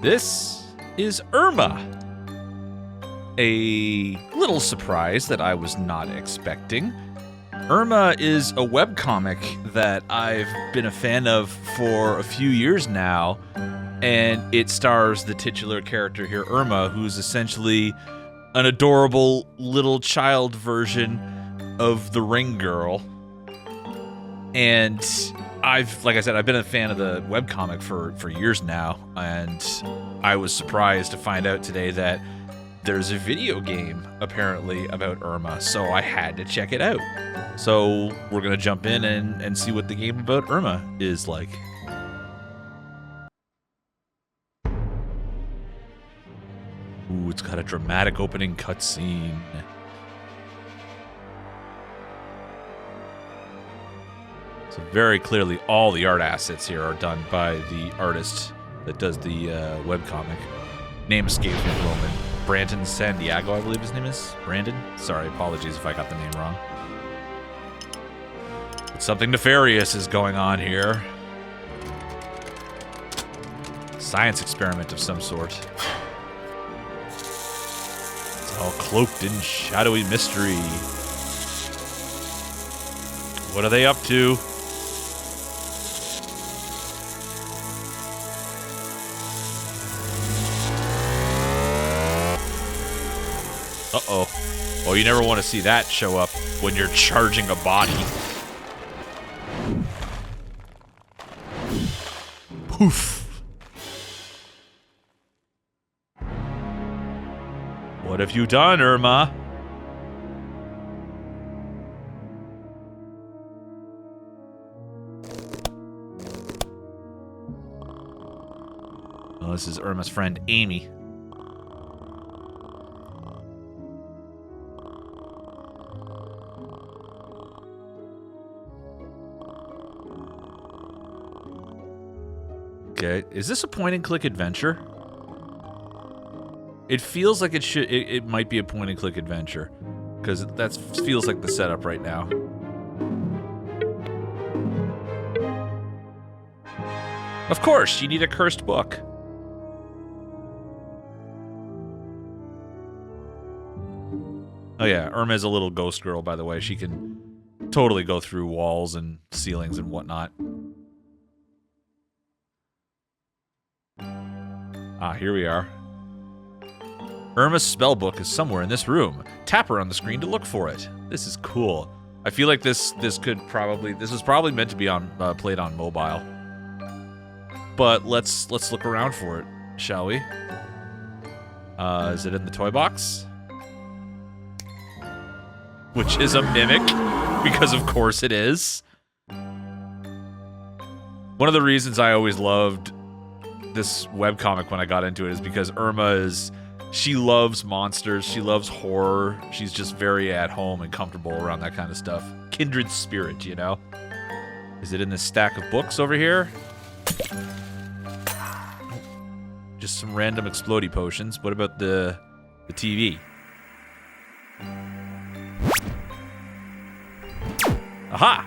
This is Erma. A little surprise that I was not expecting. Erma is a webcomic that I've been a fan of for a few years now, and it stars the titular character here, Erma, who's essentially an adorable little child version of the Ring Girl. And like I said, I've been a fan of the webcomic for years now, and I was surprised to find out today that there's a video game, apparently, about Erma, so I had to check it out. So we're going to jump in and see what the game about Erma is like. Ooh, it's got a dramatic opening cutscene. So very clearly, all the art assets here are done by the artist that does the webcomic. Name escapes me at the moment. Brandon Santiago, I believe his name is. Brandon? Sorry, apologies if I got the name wrong. But something nefarious is going on here. Science experiment of some sort. It's all cloaked in shadowy mystery. What are they up to? Uh-oh. Oh, you never want to see that show up when you're charging a body. Poof. What have you done, Erma? Oh, this is Erma's friend, Amy. Okay, is this a point-and-click adventure? It feels like it might be a point-and-click adventure, because that feels like the setup right now. Of course, you need a cursed book. Oh yeah, Erma is a little ghost girl, by the way. She can totally go through walls and ceilings and whatnot. Ah, here we are. Erma's spellbook is somewhere in this room. Tap her on the screen to look for it. This is cool. I feel like this was probably meant to be on played on mobile. But let's look around for it, shall we? Is it in the toy box? Which is a mimic, because of course it is. One of the reasons I always loved this webcomic when I got into it is because she loves monsters, she loves horror, she's just very at home and comfortable around that kind of stuff. Kindred spirit, you know? Is it in this stack of books over here? Just some random explodey potions. What about the TV? Aha!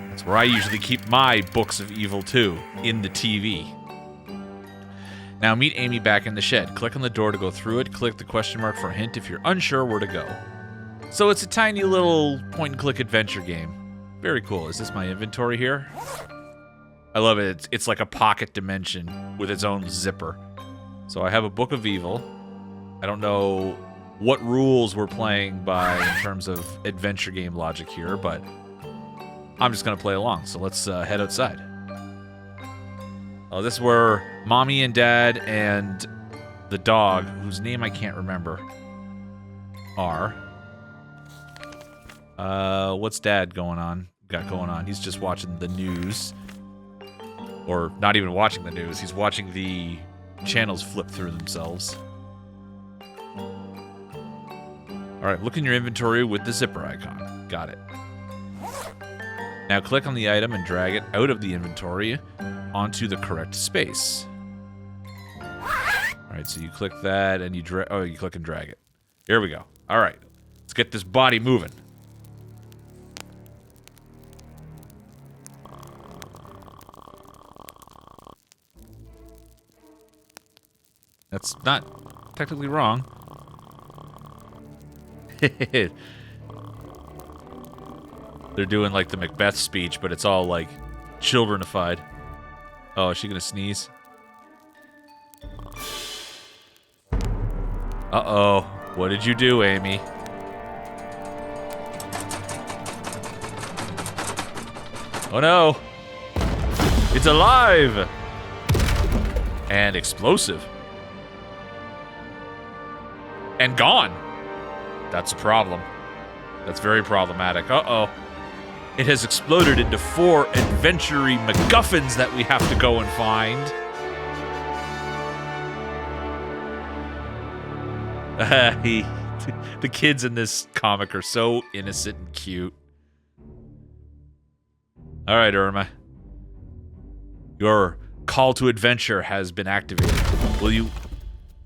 That's where I usually keep my books of evil too, in the TV. Now meet Amy back in the shed. Click on the door to go through it. Click the question mark for a hint if you're unsure where to go. So it's a tiny little point-and-click adventure game. Very cool. Is this my inventory here? I love it. It's like a pocket dimension with its own zipper. So I have a book of evil. I don't know what rules we're playing by in terms of adventure game logic here, but I'm just going to play along. So let's head outside. Oh, this is where Mommy and Dad and the dog, whose name I can't remember, are. What's Dad got going on? He's just watching the news. Or not even watching the news. He's watching the channels flip through themselves. Alright, look in your inventory with the zipper icon. Got it. Now click on the item and drag it out of the inventory onto the correct space. Alright, so you click that and you click and drag it. Here we go. Alright, let's get this body moving. That's not technically wrong. They're doing like the Macbeth speech, but it's all like childrenified. Oh, is she gonna sneeze? Uh-oh. What did you do, Amy? Oh no! It's alive! And explosive. And gone! That's a problem. That's very problematic. Uh-oh. It has exploded into 4 adventure-y MacGuffins that we have to go and find. The kids in this comic are so innocent and cute. All right, Erma. Your call to adventure has been activated. Will you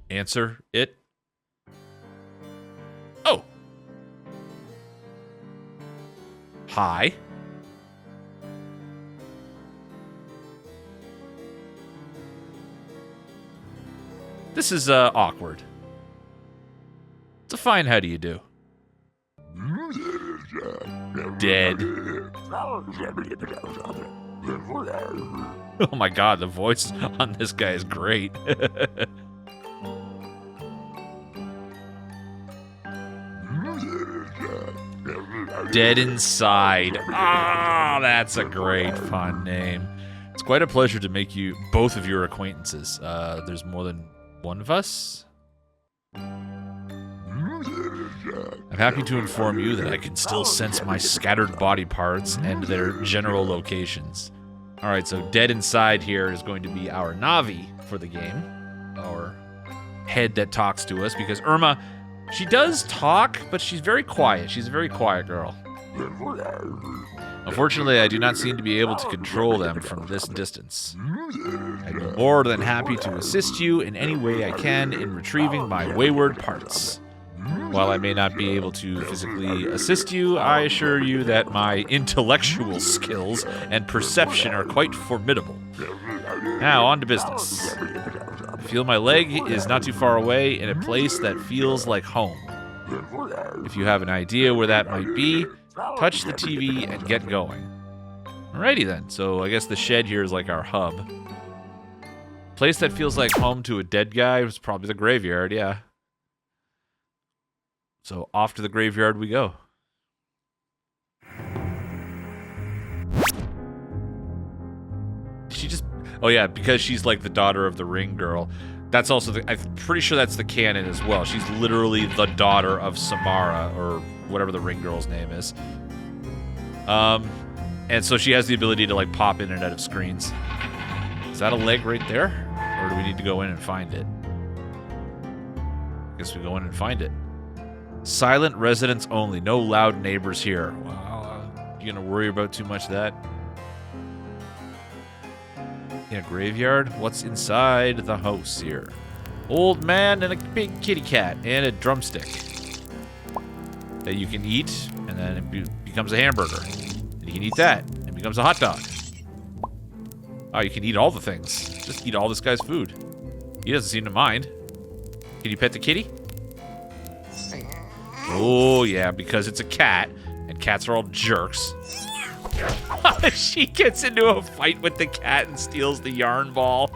answer it? Oh. Hi. This is awkward. It's a fine how do you do. Dead. Oh my god, the voice on this guy is great. Dead Inside. Ah, that's a great fun name. It's quite a pleasure to make you both of your acquaintances. There's more than one of us? I'm happy to inform you that I can still sense my scattered body parts and their general locations. Alright, so Dead Inside here is going to be our Navi for the game. Our head that talks to us, because Erma, she does talk, but she's very quiet. She's a very quiet girl. Unfortunately, I do not seem to be able to control them from this distance. I'd be more than happy to assist you in any way I can in retrieving my wayward parts. While I may not be able to physically assist you, I assure you that my intellectual skills and perception are quite formidable. Now, on to business. I feel my leg is not too far away in a place that feels like home. If you have an idea where that might be, touch the TV and get going. Alrighty then, so I guess the shed here is like our hub. Place that feels like home to a dead guy was probably the graveyard, yeah. So off to the graveyard we go. She just... Oh yeah, because she's like the daughter of the ring girl. That's also the... I'm pretty sure that's the canon as well. She's literally the daughter of Samara, or whatever the ring girl's name is. And so she has the ability to like pop in and out of screens. Is that a leg right there? Or do we need to go in and find it? Guess we go in and find it. Silent residents only. No loud neighbors here. Wow. You gonna worry about too much of that? In a graveyard? What's inside the house here? Old man and a big kitty cat and a drumstick that you can eat, and then it becomes a hamburger. And you can eat that, and it becomes a hot dog. Oh, you can eat all the things. Just eat all this guy's food. He doesn't seem to mind. Can you pet the kitty? Oh, yeah, because it's a cat, and cats are all jerks. She gets into a fight with the cat and steals the yarn ball.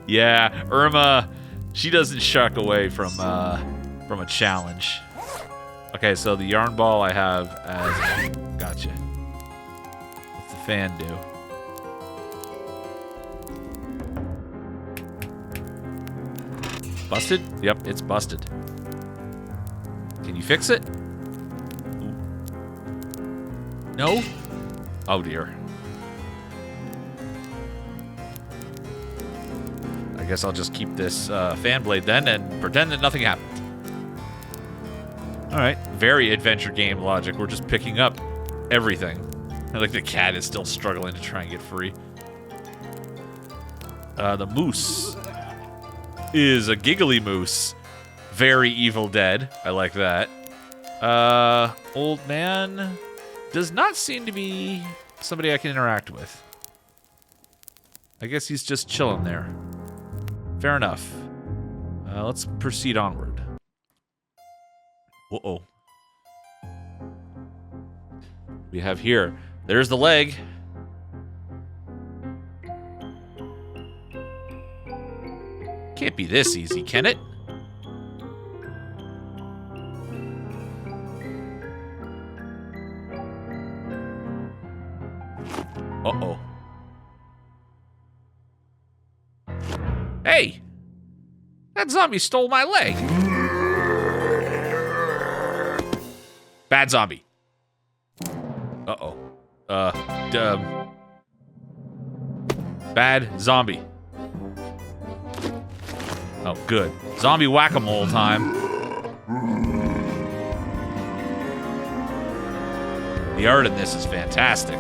Yeah, Erma, she doesn't shuck away from a challenge. Okay, so the yarn ball I have as... Gotcha. What's the fan do? Busted? Yep, it's busted. Can you fix it? Ooh. No? Oh dear. I guess I'll just keep this fan blade then and pretend that nothing happened. Alright, very adventure game logic. We're just picking up everything. Like the cat is still struggling to try and get free. The moose is a giggly moose. Very Evil Dead. I like that. Old man does not seem to be somebody I can interact with. I guess he's just chilling there. Fair enough. Let's proceed onward. Uh-oh. We have here. There's the leg. Can't be this easy, can it? Uh-oh. Hey! That zombie stole my leg. Bad zombie. Uh-oh. Bad zombie. Oh, good. Zombie whack-a-mole time. The art in this is fantastic.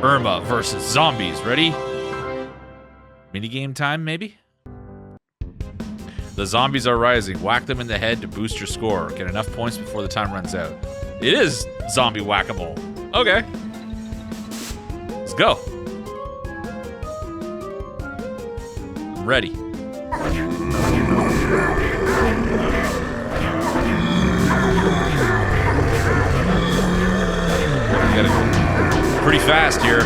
Erma versus zombies. Ready? Minigame time, maybe? The zombies are rising. Whack them in the head to boost your score. Get enough points before the time runs out. It is zombie whack-a-mole. Okay. Let's go. I'm ready. We gotta go pretty fast here. I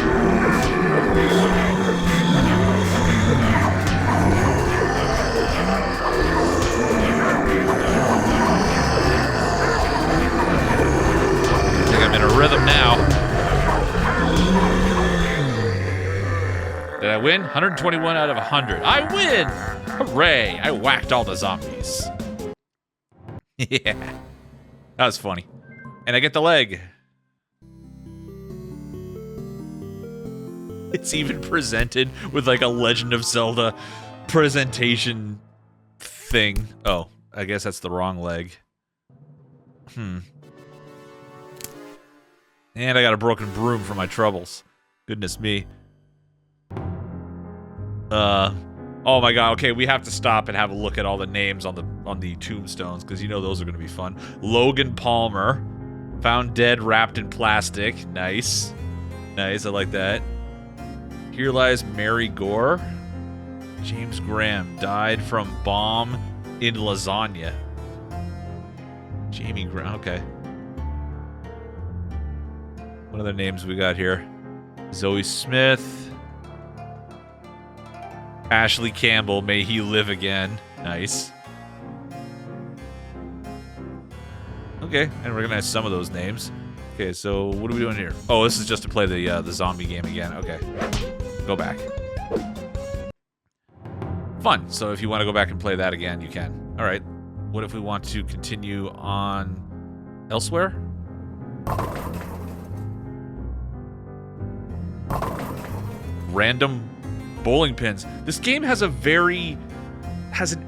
think I'm in a rhythm now. Did I win? 121 out of 100. I win! Hooray! I whacked all the zombies. Yeah. That was funny. And I get the leg. It's even presented with like a Legend of Zelda presentation thing. Oh, I guess that's the wrong leg. And I got a broken broom for my troubles. Goodness me. Oh my god, okay, we have to stop and have a look at all the names on the tombstones, because you know those are gonna be fun. Logan Palmer. Found dead wrapped in plastic. Nice. Nice, I like that. Here lies Mary Gore. James Graham died from bomb in lasagna. Jamie Graham, okay. What other names we got here? Zoe Smith. Ashley Campbell, may he live again. Nice. Okay, and recognize some of those names. Okay, so what are we doing here? Oh, this is just to play the zombie game again. Okay. Go back. Fun. So if you want to go back and play that again, you can. All right. What if we want to continue on elsewhere? Random bowling pins. This game has an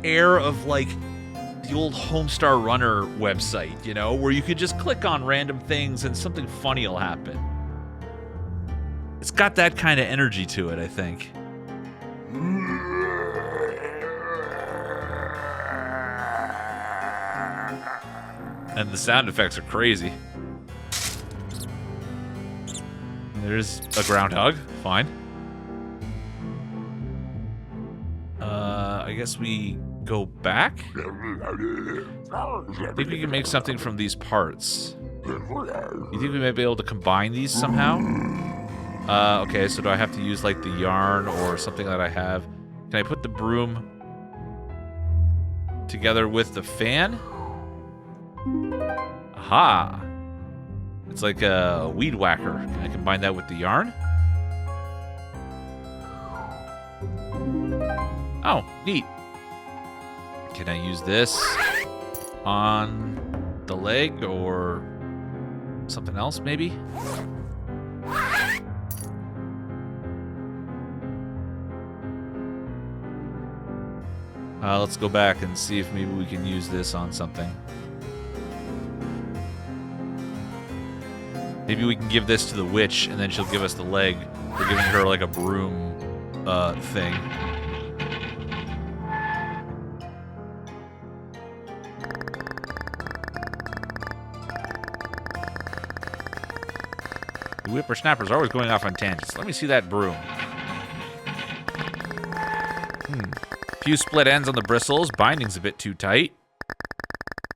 air of like the old Homestar Runner website, you know, where you could just click on random things and something funny will happen. It's got that kind of energy to it, I think. And the sound effects are crazy. There's a groundhog. Fine. I guess we go back? I think we can make something from these parts. You think we might be able to combine these somehow? Okay, so do I have to use like the yarn or something that I have? Can I put the broom together with the fan? Aha! It's like a weed whacker. Can I combine that with the yarn? Oh, neat. Can I use this on the leg or something else, maybe? Let's go back and see if maybe we can use this on something. Maybe we can give this to the witch, and then she'll give us the leg. We're giving her like a broom thing. The whippersnappers are always going off on tangents. Let me see that broom. Few split ends on the bristles. Binding's a bit too tight.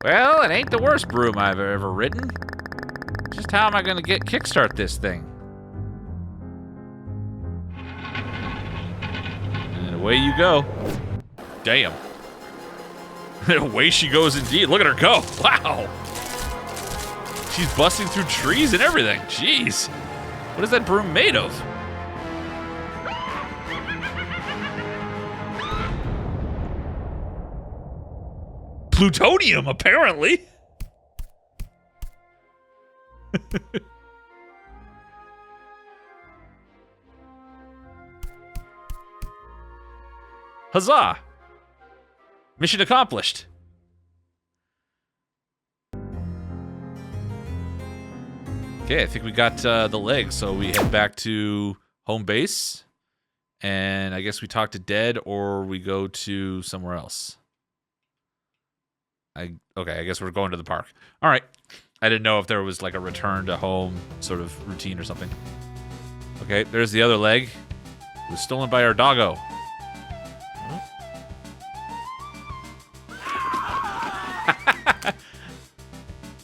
Well, it ain't the worst broom I've ever ridden. Just how am I going to kickstart this thing? And away you go. Damn. Away she goes indeed. Look at her go. Wow. She's busting through trees and everything. Jeez. What is that broom made of? Plutonium, apparently. Huzzah! Mission accomplished. Okay, I think we got the leg, so we head back to home base, and I guess we talk to Dead, or we go to somewhere else. Okay, I guess we're going to the park. All right. I didn't know if there was like a return to home sort of routine or something. Okay, there's the other leg. It was stolen by our doggo.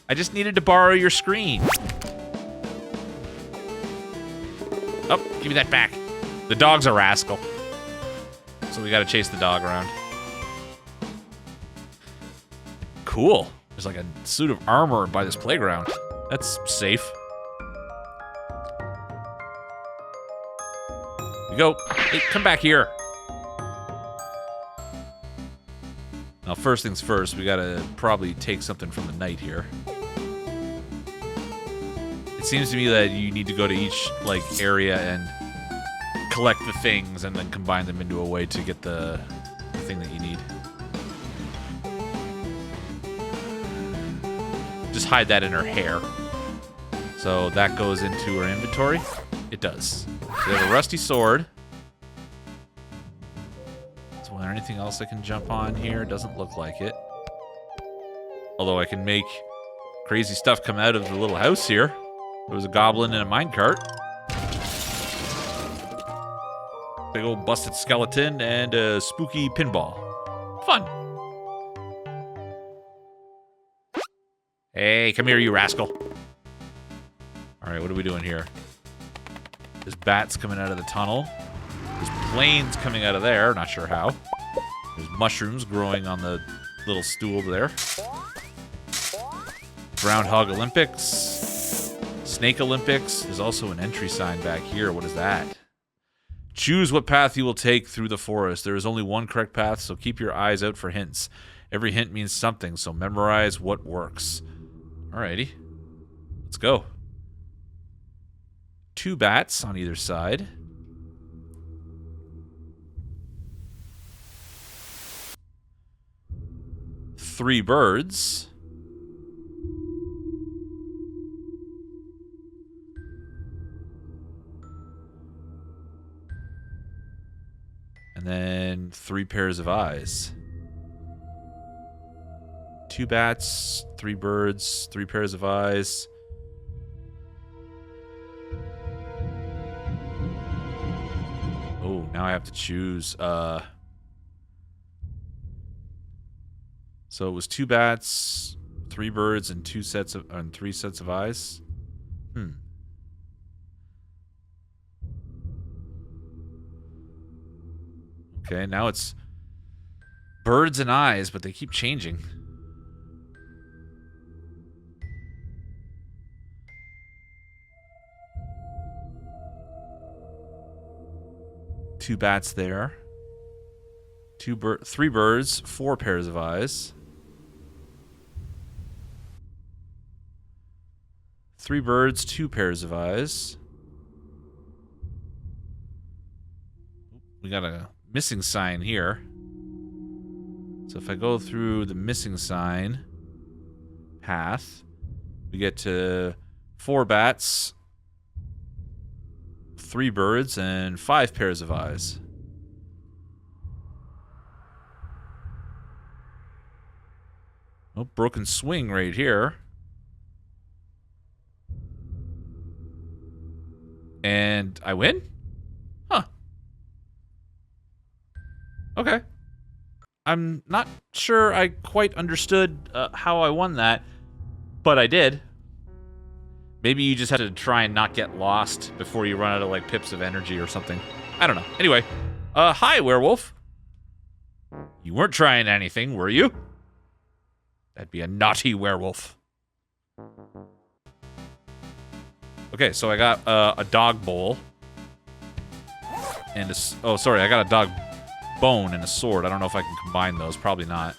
I just needed to borrow your screen. Oh, give me that back. The dog's a rascal. So we gotta chase the dog around. Cool. There's like a suit of armor by this playground. That's safe. We go. Hey, come back here. Now, first things first, we gotta probably take something from the knight here. It seems to me that you need to go to each like area and collect the things and then combine them into a way to get the thing that you need. Just hide that in her hair. So that goes into her inventory. It does. We have a rusty sword. So is there anything else I can jump on here? Doesn't look like it. Although I can make crazy stuff come out of the little house here. There was a goblin in a minecart. Big old busted skeleton and a spooky pinball. Fun. Hey, come here, you rascal. All right, what are we doing here? There's bats coming out of the tunnel. There's planes coming out of there. Not sure how. There's mushrooms growing on the little stool there. Groundhog Olympics. Snake Olympics. There's also an entry sign back here. What is that? Choose what path you will take through the forest. There is only one correct path, so keep your eyes out for hints. Every hint means something, so memorize what works. Alrighty. Let's go. 2 bats on either side. Three birds. And then 3 pairs of eyes. 2 bats, 3 birds, 3 pairs of eyes. Oh, now I have to choose. So it was 2 bats, 3 birds, and 3 sets of eyes. Okay, now it's birds and eyes, but they keep changing. Two bats there. 3 birds, 4 pairs of eyes. 3 birds, 2 pairs of eyes. We got a missing sign here. So if I go through the missing sign path, we get to 4 bats, 3 birds, and 5 pairs of eyes. Oh, broken swing right here. And I win? Huh. Okay. I'm not sure I quite understood how I won that, but I did. Maybe you just had to try and not get lost before you run out of, like, pips of energy or something. I don't know. Anyway, hi, werewolf. You weren't trying anything, were you? That'd be a naughty werewolf. Okay, so I got a dog bowl. And I got a dog bone and a sword. I don't know if I can combine those. Probably not.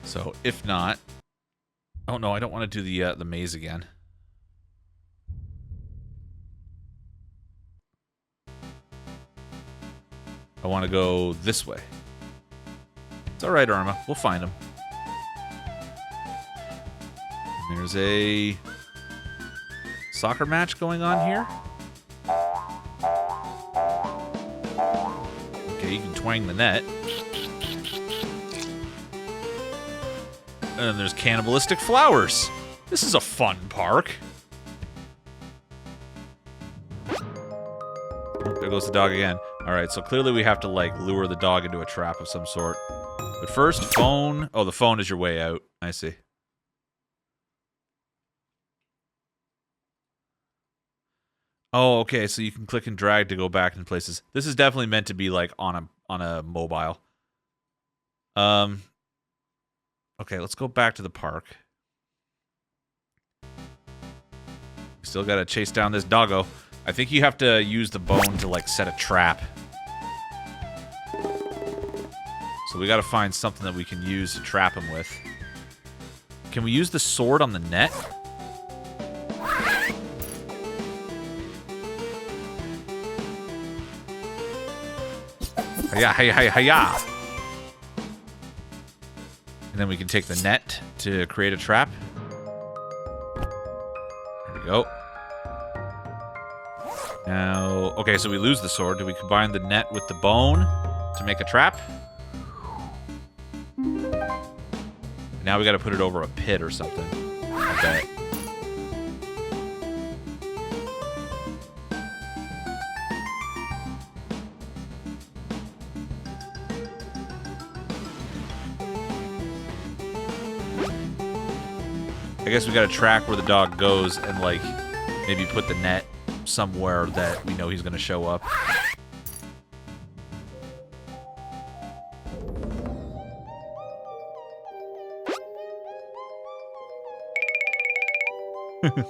So, if not... Oh, no, I don't want to do the maze again. I want to go this way. It's alright, Erma. We'll find him. And there's a soccer match going on here. Okay, you can twang the net. And there's cannibalistic flowers. This is a fun park. There goes the dog again. Alright, so clearly we have to, like, lure the dog into a trap of some sort. But first, phone. Oh, the phone is your way out. I see. Oh, okay, so you can click and drag to go back in places. This is definitely meant to be, like, on a mobile. Okay, let's go back to the park. We still gotta chase down this doggo. I think you have to use the bone to, like, set a trap. So we gotta find something that we can use to trap him with. Can we use the sword on the net? Hiya, hiya, hiya, hiya! And then we can take the net to create a trap. There we go. Now, okay, so we lose the sword. Do we combine the net with the bone to make a trap? Now we gotta put it over a pit or something. I bet. I guess we gotta track where the dog goes and, like, maybe put the net somewhere that we know he's gonna show up.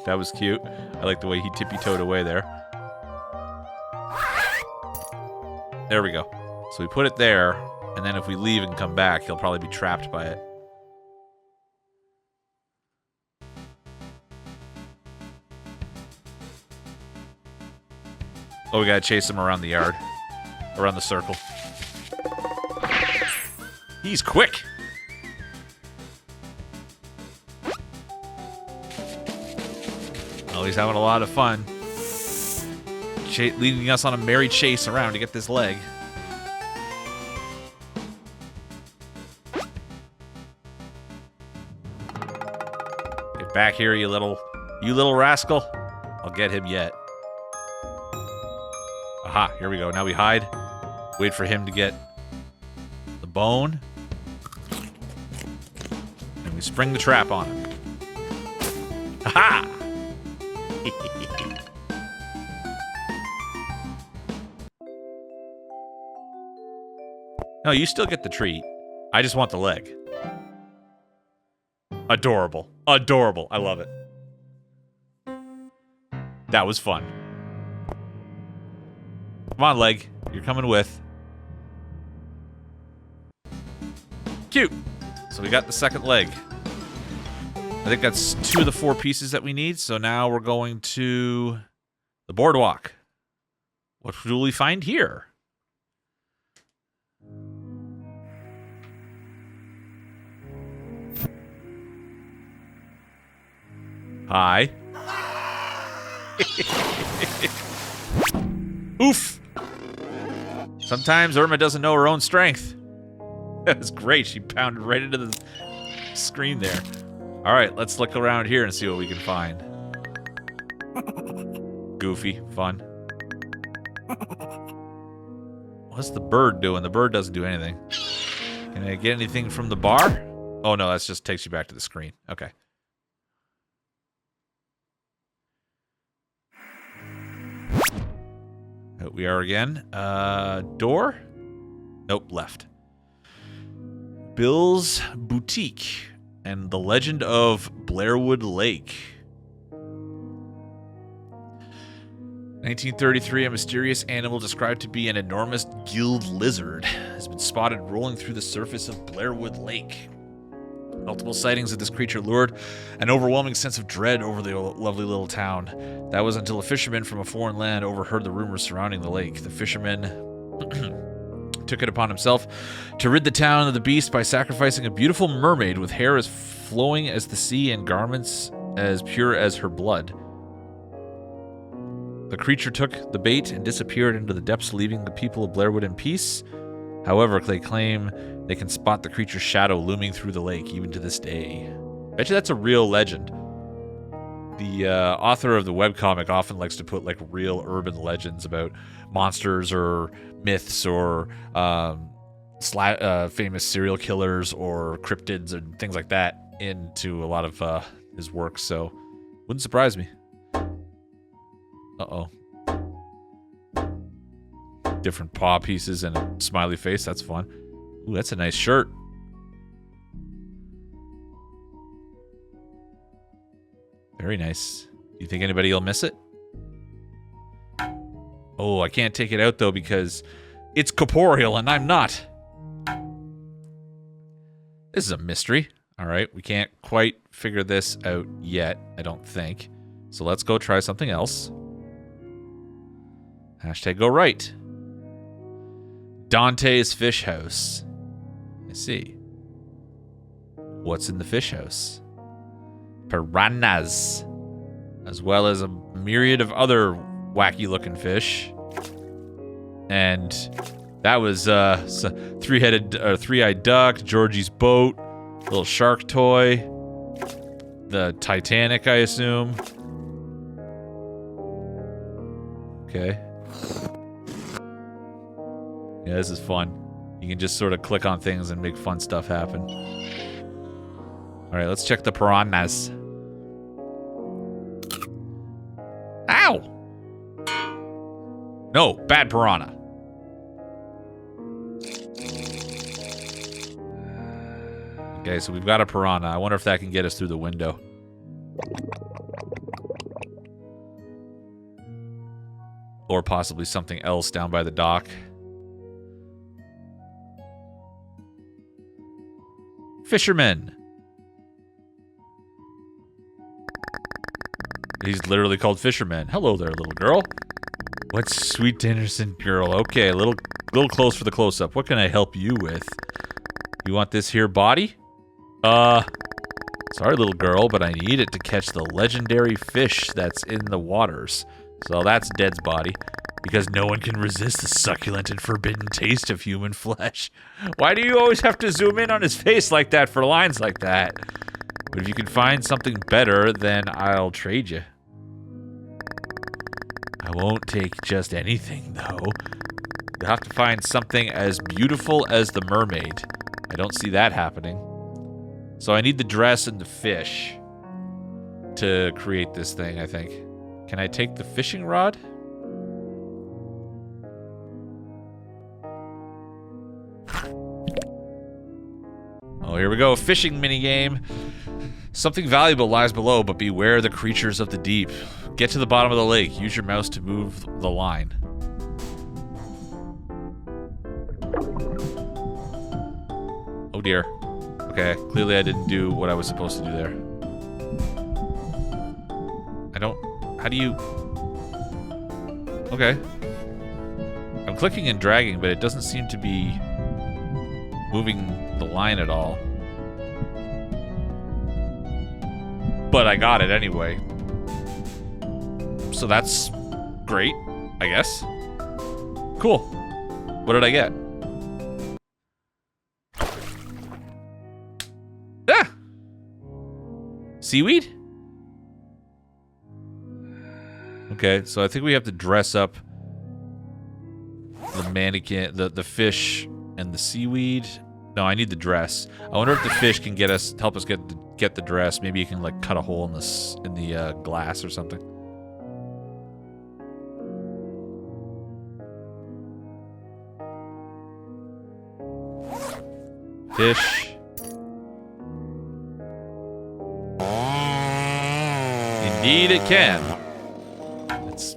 That was cute. I like the way he tippy-toed away there. There we go. So we put it there, and then if we leave and come back, he'll probably be trapped by it. Oh, we gotta chase him around the yard. Around the circle. He's quick! Oh, he's having a lot of fun. Leading us on a merry chase around to get this leg. Get back here, you little rascal. I'll get him yet. Aha, here we go. Now we hide. Wait for him to get the bone. And we spring the trap on him. Aha! No, you still get the treat. I just want the leg. Adorable. Adorable. I love it. That was fun. Come on, leg. You're coming with. Cute. So we got the second leg. I think that's 2 of the 4 pieces that we need. So now we're going to the boardwalk. What will we find here? Hi. Oof. Sometimes Erma doesn't know her own strength. That was great. She pounded right into the screen there. All right, let's look around here and see what we can find. Goofy, fun. What's the bird doing? The bird doesn't do anything. Can I get anything from the bar? Oh, no, that just takes you back to the screen. Okay. Out we are again. Door? Nope, left. Bill's Boutique and the Legend of Blairwood Lake. 1933, a mysterious animal described to be an enormous gilled lizard has been spotted rolling through the surface of Blairwood Lake. Multiple sightings of this creature lured an overwhelming sense of dread over the lovely little town. That was until a fisherman from a foreign land overheard the rumors surrounding the lake. The fisherman took it upon himself to rid the town of the beast by sacrificing a beautiful mermaid with hair as flowing as the sea and garments as pure as her blood. The creature took the bait and disappeared into the depths, leaving the people of Blairwood in peace. However, they claim they can spot the creature's shadow looming through the lake even to this day. Bet you that's a real legend. The author of the webcomic often likes to put like real urban legends about monsters or myths or famous serial killers or cryptids and things like that into a lot of his work, so wouldn't surprise me. Uh-oh. Different paw pieces and a smiley face. That's fun. Ooh, that's a nice shirt. Very nice. Do you think anybody will miss it? Oh, I can't take it out, though, because it's corporeal and I'm not. This is a mystery. All right, we can't quite figure this out yet, I don't think. So let's go try something else. Hashtag go right. Dante's Fish House. I see. What's in the fish house? Piranhas. As well as a myriad of other wacky-looking fish. And that was three-eyed duck, Georgie's boat, little shark toy, the Titanic, I assume. Okay. Yeah, this is fun. You can just sort of click on things and make fun stuff happen. Alright, let's check the piranhas. Ow! No, bad piranha. Okay, so we've got a piranha. I wonder if that can get us through the window. Or possibly something else down by the dock. Fisherman. He's literally called Fisherman. Hello there, little girl. What's sweet innocent girl? Okay, a little close for the close-up. What can I help you with? You want this here body? Sorry, little girl, but I need it to catch the legendary fish that's in the waters. So that's Dead's body. Because no one can resist the succulent and forbidden taste of human flesh. Why do you always have to zoom in on his face like that for lines like that? But if you can find something better, then I'll trade you. I won't take just anything, though. You'll have to find something as beautiful as the mermaid. I don't see that happening. So I need the dress and the fish to create this thing, I think. Can I take the fishing rod? Oh, here we go. Fishing minigame. Something valuable lies below, but beware the creatures of the deep. Get to the bottom of the lake. Use your mouse to move the line. Oh dear. Okay, clearly I didn't do what I was supposed to do there. I don't... How do you... Okay. I'm clicking and dragging, but it doesn't seem to be moving the line at all. But I got it anyway. So that's great, I guess. Cool. What did I get? Ah! Seaweed? Okay, so I think we have to dress up the mannequin, the fish and the seaweed. No, I need the dress. I wonder if the fish can help us get the dress. Maybe you can like cut a hole in the glass or something. Fish. Indeed it can.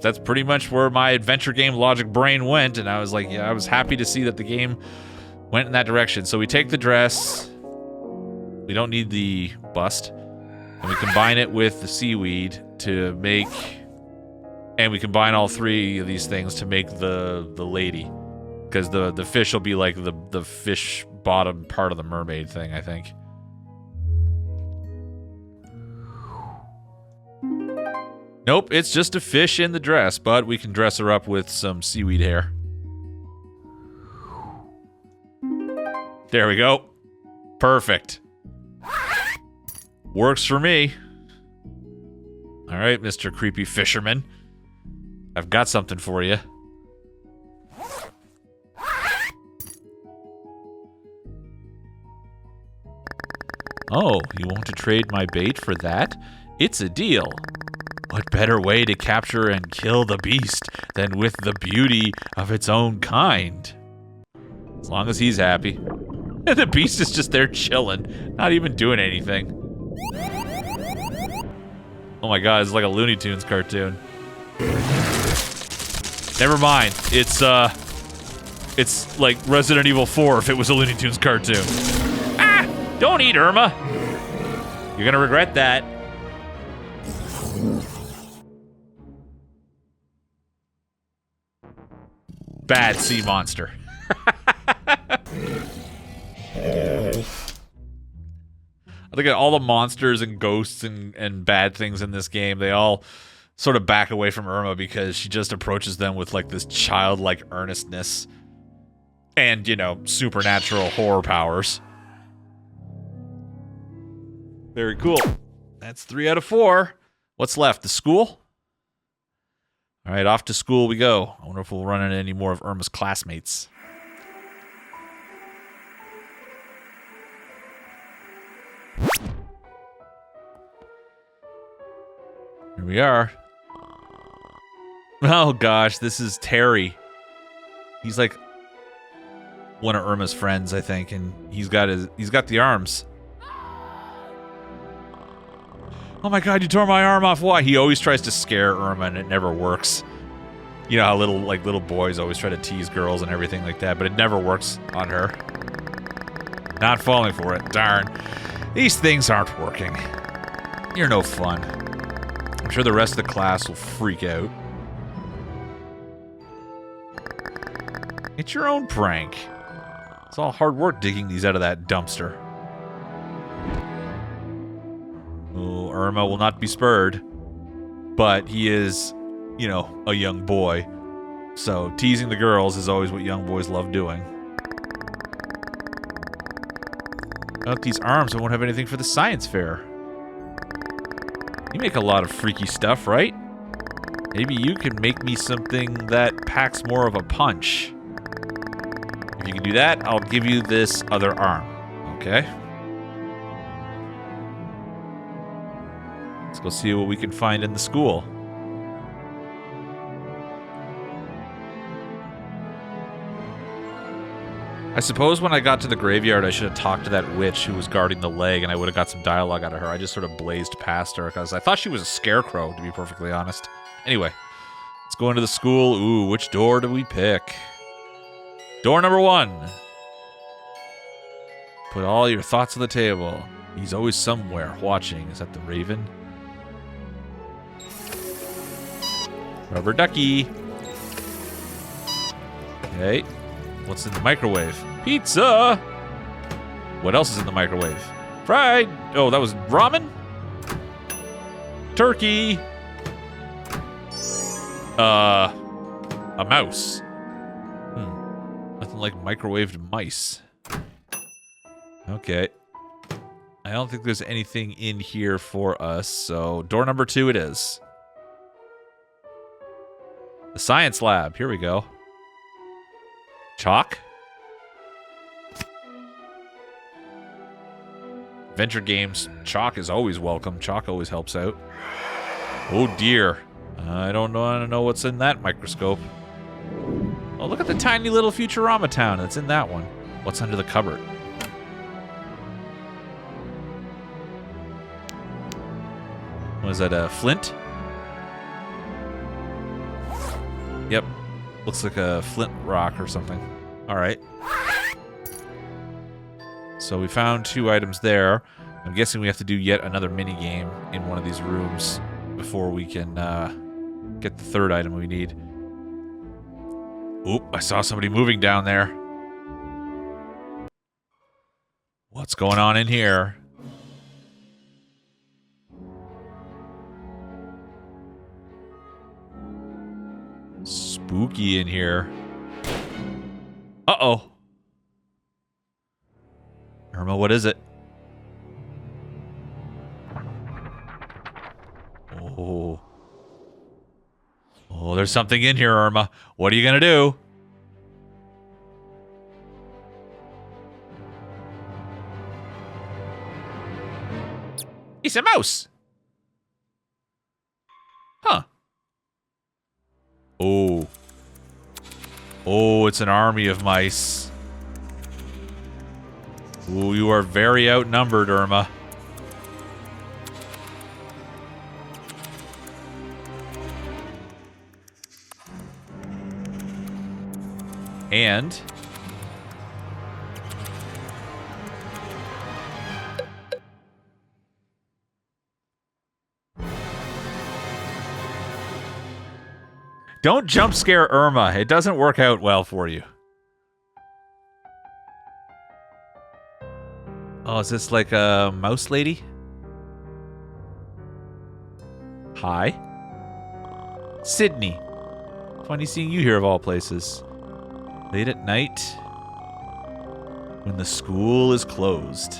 That's pretty much where my adventure game logic brain went, and I was like, yeah, I was happy to see that the game went in that direction. So we take the dress. We don't need the bust. And we combine it with the seaweed to make... And we combine all three of these things to make the lady. Because the fish will be like the fish bottom part of the mermaid thing, I think. Nope, it's just a fish in the dress, but we can dress her up with some seaweed hair. There we go. Perfect. Works for me. All right, Mr. Creepy Fisherman. I've got something for you. Oh, you want to trade my bait for that? It's a deal. What better way to capture and kill the beast than with the beauty of its own kind? As long as he's happy. And the beast is just there chilling, not even doing anything. Oh my god, it's like a Looney Tunes cartoon. Never mind. It's like Resident Evil 4 if it was a Looney Tunes cartoon. Ah! Don't eat Erma! You're gonna regret that. Bad sea monster. I think all the monsters and ghosts and bad things in this game, they all sort of back away from Erma because she just approaches them with like this childlike earnestness and, you know, supernatural horror powers. Very cool. That's 3 out of 4. What's left? The school? All right, off to school we go. I wonder if we'll run into any more of Erma's classmates. Here we are. Oh gosh, this is Terry. He's like one of Erma's friends, I think, and he's got the arms. Oh my god, you tore my arm off. Why? He always tries to scare Erma and it never works. You know how little boys always try to tease girls and everything like that, but it never works on her. Not falling for it. Darn. These things aren't working. You're no fun. I'm sure the rest of the class will freak out. It's your own prank. It's all hard work digging these out of that dumpster. Oh, Erma will not be spurred. But he is, you know, a young boy. So teasing the girls is always what young boys love doing. Without these arms, I won't have anything for the science fair. You make a lot of freaky stuff, right? Maybe you can make me something that packs more of a punch. If you can do that, I'll give you this other arm. Okay? Let's go see what we can find in the school. I suppose when I got to the graveyard, I should have talked to that witch who was guarding the leg, and I would have got some dialogue out of her. I just sort of blazed past her, because I thought she was a scarecrow, to be perfectly honest. Anyway, let's go into the school. Ooh, which door do we pick? Door number 1. Put all your thoughts on the table. He's always somewhere watching. Is that the raven? Rubber ducky. Okay. What's in the microwave? Pizza! What else is in the microwave? Fried! Oh, that was ramen? Turkey! A mouse. Nothing like microwaved mice. Okay. I don't think there's anything in here for us, so door number 2 it is. The science lab. Here we go. Chalk? Adventure games, chalk is always welcome. Chalk always helps out. Oh dear. I don't want to know what's in that microscope. Oh, look at the tiny little Futurama town that's in that one. What's under the cupboard? Was that a flint? Yep. Looks like a flint rock or something. Alright. So we found 2 items there. I'm guessing we have to do yet another mini game in one of these rooms before we can get the 3rd item we need. Oop, I saw somebody moving down there. What's going on in here? Spooky in here. Uh-oh. Erma, what is it? Oh. Oh, there's something in here, Erma. What are you gonna do? It's a mouse. Huh. Oh. Oh, it's an army of mice. Ooh, you are very outnumbered, Erma. And don't jump scare Erma. It doesn't work out well for you. Oh, is this like a mouse lady? Hi. Sydney. Funny seeing you here of all places. Late at night, when the school is closed.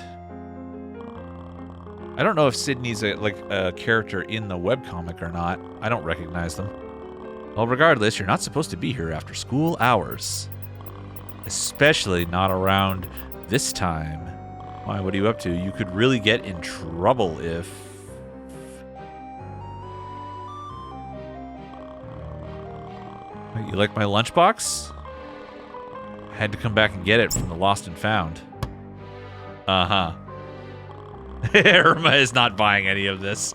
I don't know if Sydney's a character in the webcomic or not. I don't recognize them. Well, regardless, you're not supposed to be here after school hours. Especially not around this time. Why, what are you up to? You could really get in trouble if... You like my lunchbox? I had to come back and get it from the Lost and Found. Uh-huh. Erma is not buying any of this.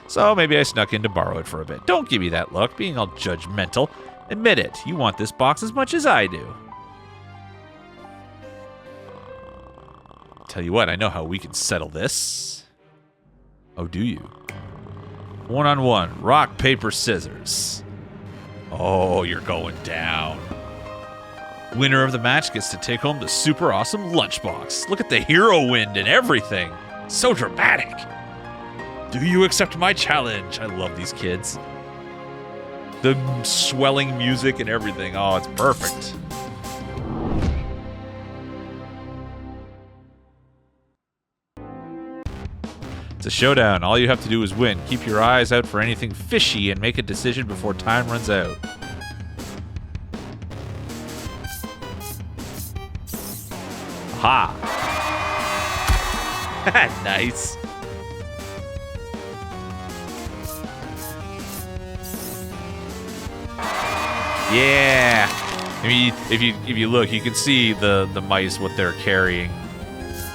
So maybe I snuck in to borrow it for a bit. Don't give me that look, being all judgmental. Admit it, you want this box as much as I do. Tell you what, I know how we can settle this. Oh, do you? 1-on-1, rock, paper, scissors. Oh, you're going down. Winner of the match gets to take home the super awesome lunchbox. Look at the hero wind and everything. So dramatic. Do you accept my challenge? I love these kids. The swelling music and everything. Oh, it's perfect. It's a showdown. All you have to do is win. Keep your eyes out for anything fishy and make a decision before time runs out. Ha! Nice. Yeah. I mean, if you look, you can see the mice, what they're carrying,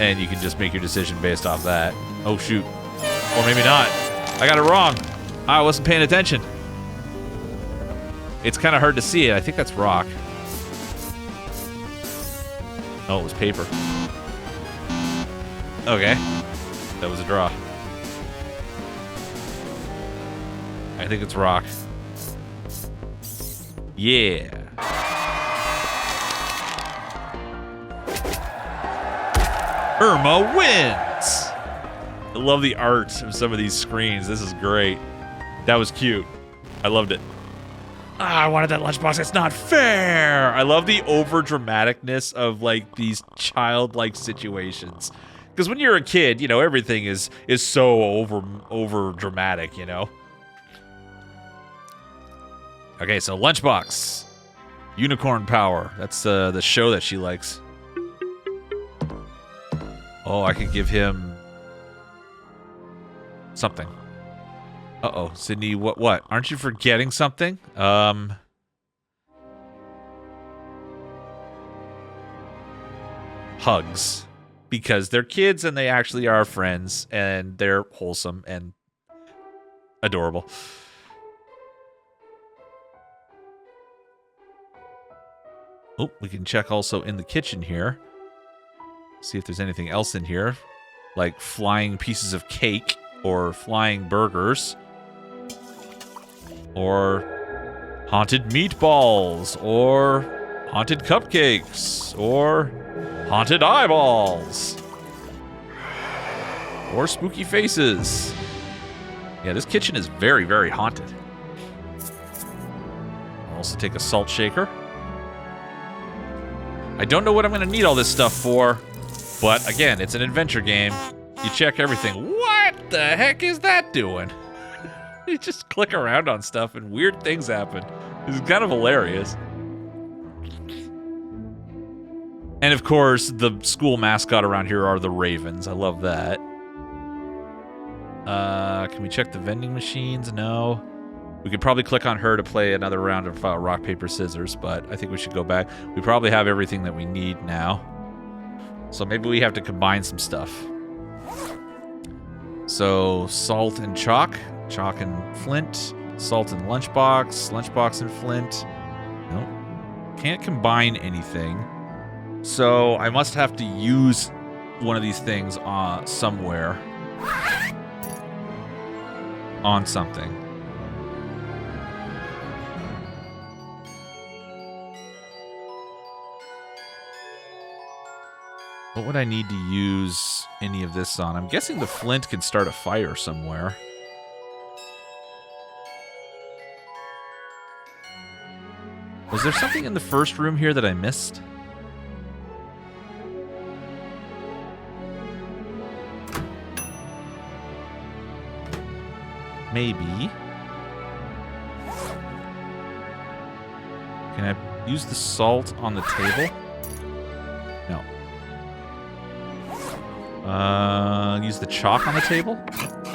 and you can just make your decision based off that. Oh shoot. Or maybe not. I got it wrong. I wasn't paying attention. It's kind of hard to see it. I think that's rock. Oh, it was paper. Okay. That was a draw. I think it's rock. Yeah. Erma wins! I love the art of some of these screens. This is great. That was cute. I loved it. Ah, I wanted that lunchbox. It's not fair. I love the over dramaticness of like these childlike situations. Because when you're a kid, you know, everything is so over dramatic, you know. Okay, so lunchbox. Unicorn power. That's the show that she likes. Oh, I could give him something. Uh-oh, Sydney, what? Aren't you forgetting something? Hugs. Because they're kids and they actually are friends and they're wholesome and adorable. Oh, we can check also in the kitchen here. See if there's anything else in here. Like flying pieces of cake or flying burgers. Or haunted meatballs. Or haunted cupcakes. Or haunted eyeballs. Or spooky faces. Yeah, this kitchen is very, very haunted. I'll also take a salt shaker. I don't know what I'm going to need all this stuff for, but again, it's an adventure game. You check everything. What the heck is that doing? You just click around on stuff and weird things happen. It's kind of hilarious. And of course, the school mascot around here are the Ravens. I love that. Can we check the vending machines? No. We could probably click on her to play another round of rock, paper, scissors, but I think we should go back. We probably have everything that we need now. So maybe we have to combine some stuff. So, salt and chalk. Chalk and flint. Salt and lunchbox. Lunchbox and flint. Nope. Can't combine anything. So, I must have to use one of these things somewhere. On something. What would I need to use any of this on? I'm guessing the flint can start a fire somewhere. Was there something in the first room here that I missed? Maybe. Can I use the salt on the table? No. Use the chalk on the table?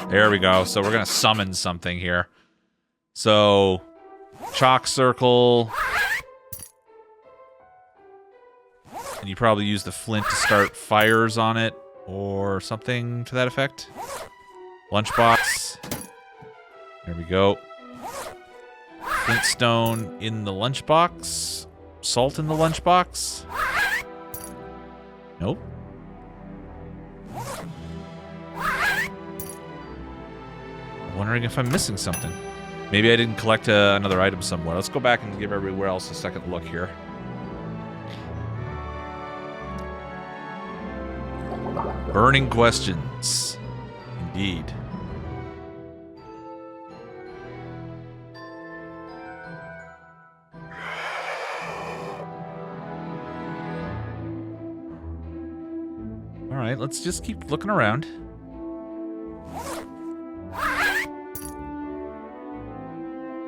There we go. So we're going to summon something here. So, chalk circle. And you probably use the flint to start fires on it. Or something to that effect. Lunchbox. There we go. Flintstone in the lunchbox. Salt in the lunchbox. Nope. I'm wondering if I'm missing something. Maybe I didn't collect another item somewhere. Let's go back and give everywhere else a second look here. Burning questions. Indeed. Alright, let's just keep looking around.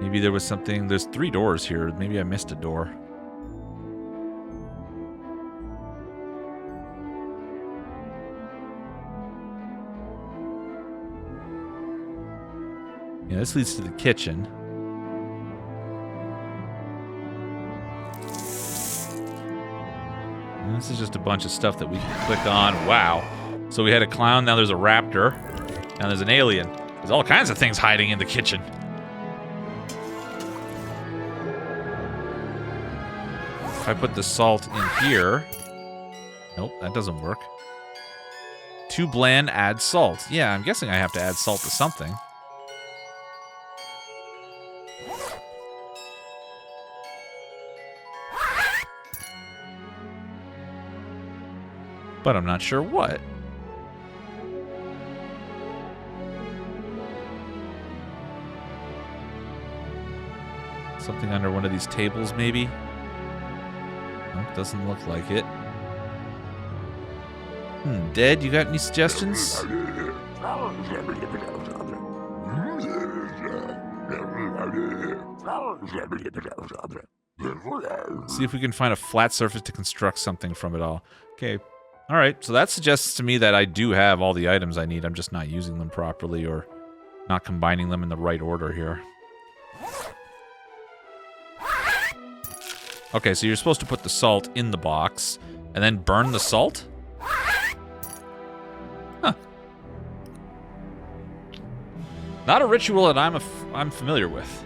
Maybe there was something... There's 3 doors here. Maybe I missed a door. Yeah, this leads to the kitchen. And this is just a bunch of stuff that we can click on. Wow. So we had a clown, now there's a raptor. Now there's an alien. There's all kinds of things hiding in the kitchen. If I put the salt in here... Nope, that doesn't work. Too bland, add salt. Yeah, I'm guessing I have to add salt to something. But I'm not sure what. Something under one of these tables, maybe? Nope, doesn't look like it. Dad, you got any suggestions? See if we can find a flat surface to construct something from it all. Okay. All right. So that suggests to me that I do have all the items I need. I'm just not using them properly or not combining them in the right order here. Okay, so you're supposed to put the salt in the box and then burn the salt? Huh. Not a ritual that I'm familiar with.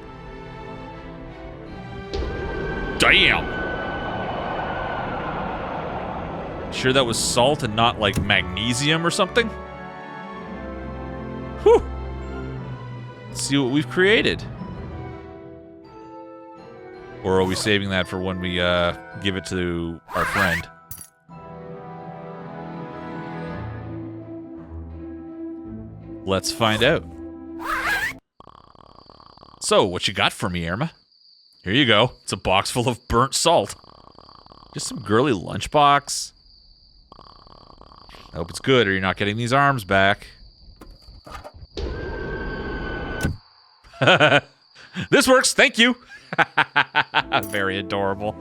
Damn! Sure that was salt and not, like, magnesium or something? Whew! Let's see what we've created. Or are we saving that for when we give it to our friend? Let's find out. So, what you got for me, Erma? Here you go. It's a box full of burnt salt. Just some girly lunchbox. I hope it's good or you're not getting these arms back. This works, thank you. Very adorable.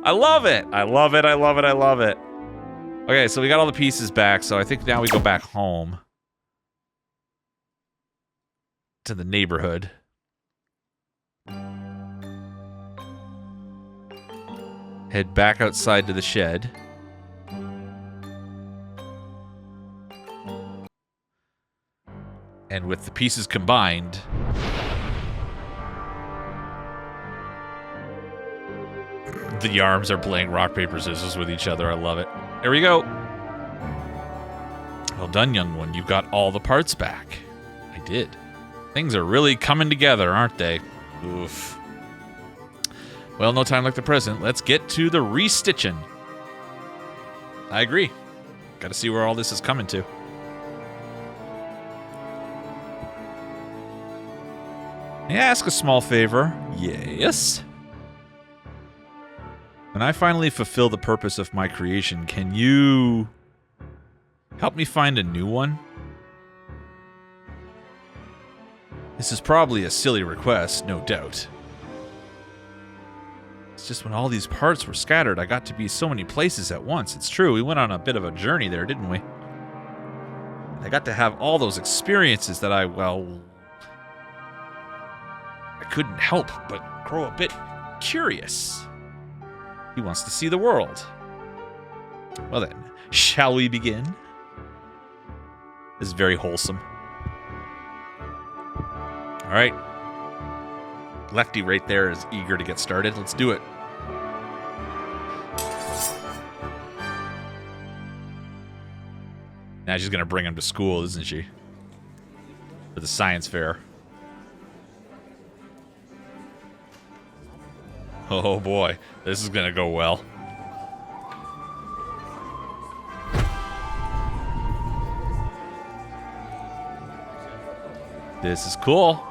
I love it. I love it. I love it. I love it. Okay, so we got all the pieces back, so I think now we go back home. To the neighborhood. Head back outside to the shed. And with the pieces combined... the arms are playing rock, paper, scissors with each other. I love it. There we go. Well done, young one. You got all the parts back. I did. Things are really coming together, aren't they? Oof. Well, no time like the present. Let's get to the restitching. I agree. Gotta see where all this is coming to. May I ask a small favor? Yes. When I finally fulfill the purpose of my creation, can you help me find a new one? This is probably a silly request, no doubt. It's just when all these parts were scattered, I got to be so many places at once. It's true, we went on a bit of a journey there, didn't we? I got to have all those experiences that I couldn't help but grow a bit curious. He wants to see the world. Well then, shall we begin? This is very wholesome. Alright. Lefty right there is eager to get started. Let's do it. Now she's going to bring him to school, isn't she? For the science fair. Oh boy, this is gonna go well. This is cool.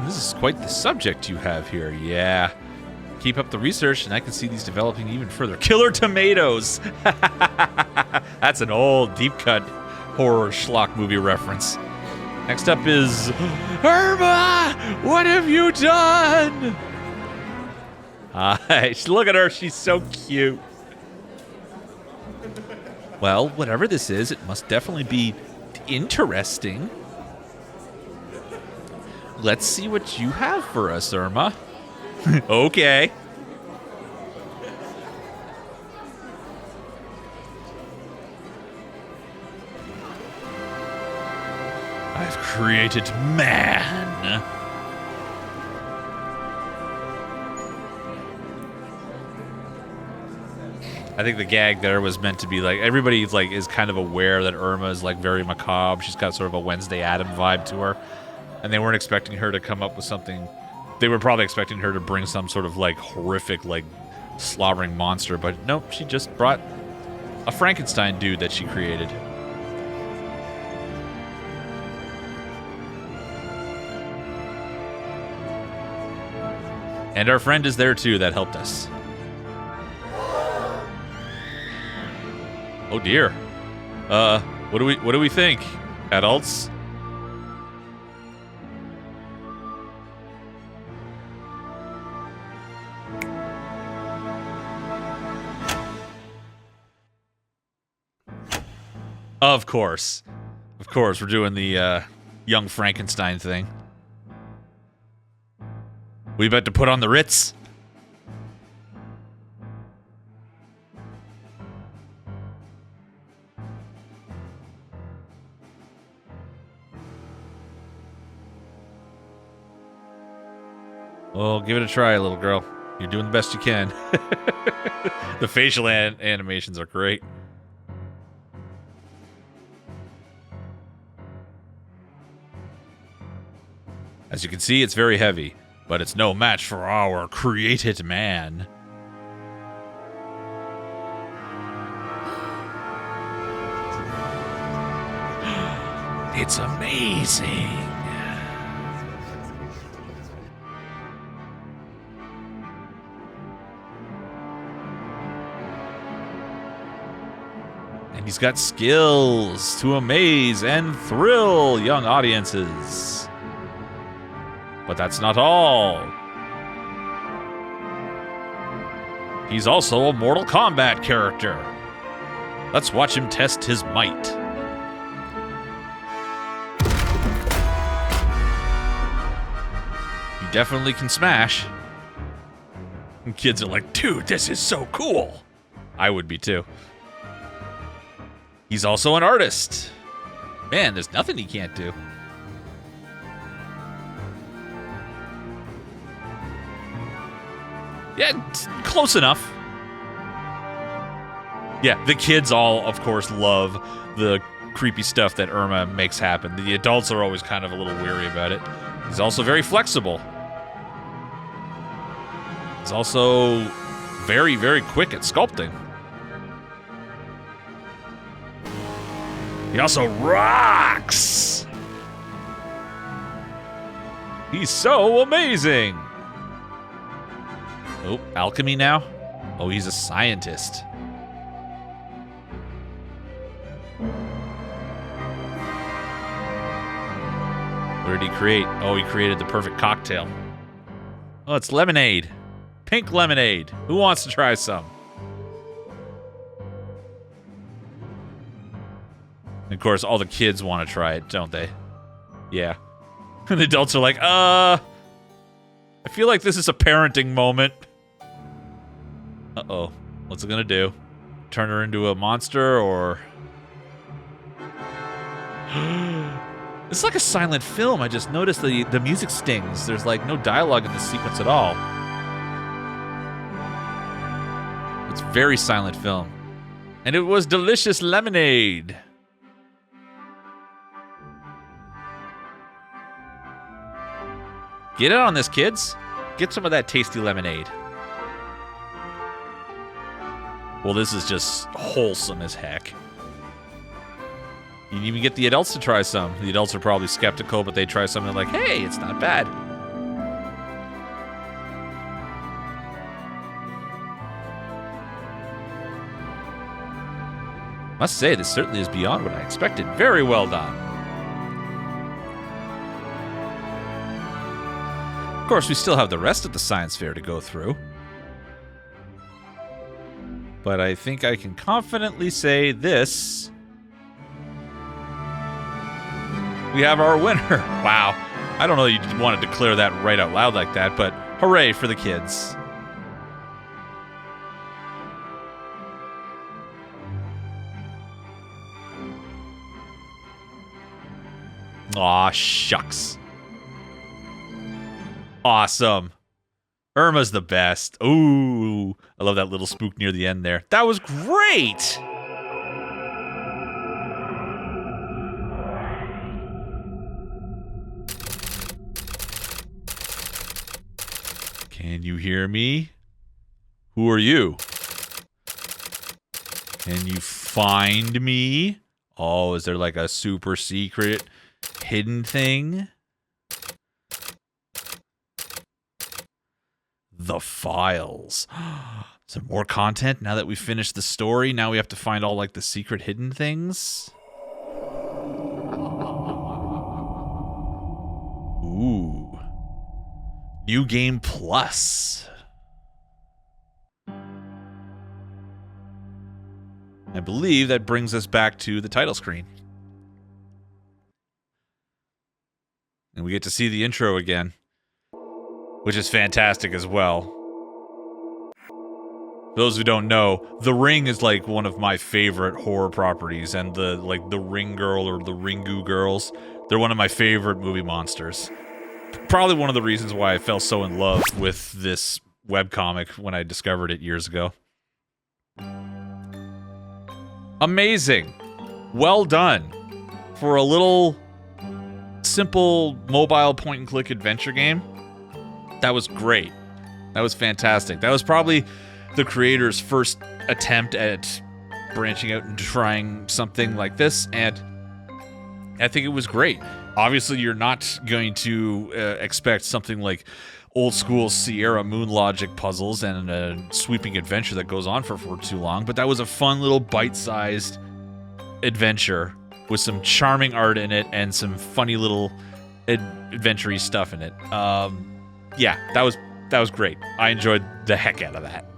This is quite the subject you have here. Yeah. Keep up the research and I can see these developing even further. Killer tomatoes! That's an old deep cut horror schlock movie reference. Next up is Erma! What have you done? Look at her, she's so cute. Well, whatever this is, it must definitely be interesting. Let's see what you have for us, Erma. Okay. I've created man. I think the gag there was meant to be like everybody like is kind of aware that Erma is like very macabre. She's got sort of a Wednesday Addams vibe to her, and they weren't expecting her to come up with something. They were probably expecting her to bring some sort of like horrific like slobbering monster, but nope, she just brought a Frankenstein dude that she created. And our friend is there too. That helped us. Oh dear. What do we think, adults? Of course. Of course, we're doing the young Frankenstein thing. We about to put on the Ritz? Well, give it a try, little girl. You're doing the best you can. The facial animations are great. As you can see, it's very heavy, but it's no match for our created man. It's amazing. And he's got skills to amaze and thrill young audiences. But that's not all. He's also a Mortal Kombat character. Let's watch him test his might. He definitely can smash. And kids are like, dude, this is so cool. I would be too. He's also an artist. Man, there's nothing he can't do. Yeah, close enough. Yeah, the kids all, of course, love the creepy stuff that Erma makes happen. The adults are always kind of a little weary about it. He's also very flexible. He's also very, very quick at sculpting. He also rocks! He's so amazing! Oh, alchemy now? Oh, he's a scientist. What did he create? Oh, he created the perfect cocktail. Oh, it's lemonade. Pink lemonade. Who wants to try some? And of course, all the kids want to try it, don't they? Yeah. And the adults are like, I feel like this is a parenting moment. Uh-oh. What's it gonna do? Turn her into a monster, or... It's like a silent film. I just noticed the music stings. There's like no dialogue in this sequence at all. It's very silent film. And it was delicious lemonade. Get in on this, kids. Get some of that tasty lemonade. Well, this is just wholesome as heck. You can even get the adults to try some. The adults are probably skeptical, but they try something like, hey, it's not bad. Must say, this certainly is beyond what I expected. Very well done. Of course, we still have the rest of the science fair to go through. But I think I can confidently say this. We have our winner. Wow. I don't know you want to declare that right out loud like that, but hooray for the kids. Aw, shucks. Awesome. Erma's the best. Ooh, I love that little spook near the end there. That was great! Can you hear me? Who are you? Can you find me? Oh, is there like a super secret hidden thing? The files. Some more content now that we finished the story. Now we have to find all like the secret hidden things. Ooh. New Game Plus. I I believe that brings us back to the title screen. And we get to see the intro again, which is fantastic as well. For those who don't know, The Ring is like one of my favorite horror properties, and the Ring Girl or the Ringu Girls, they're one of my favorite movie monsters. Probably one of the reasons why I fell so in love with this webcomic when I discovered it years ago. Amazing. Well done. For a little simple mobile point-and-click adventure game, that was great. That was fantastic. That was probably the creator's first attempt at branching out and trying something like this, and I think it was great. Obviously, you're not going to expect something like old-school Sierra Moon logic puzzles and a sweeping adventure that goes on for too long, but that was a fun little bite-sized adventure with some charming art in it and some funny little adventure-y stuff in it. Yeah, that was great. I enjoyed the heck out of that.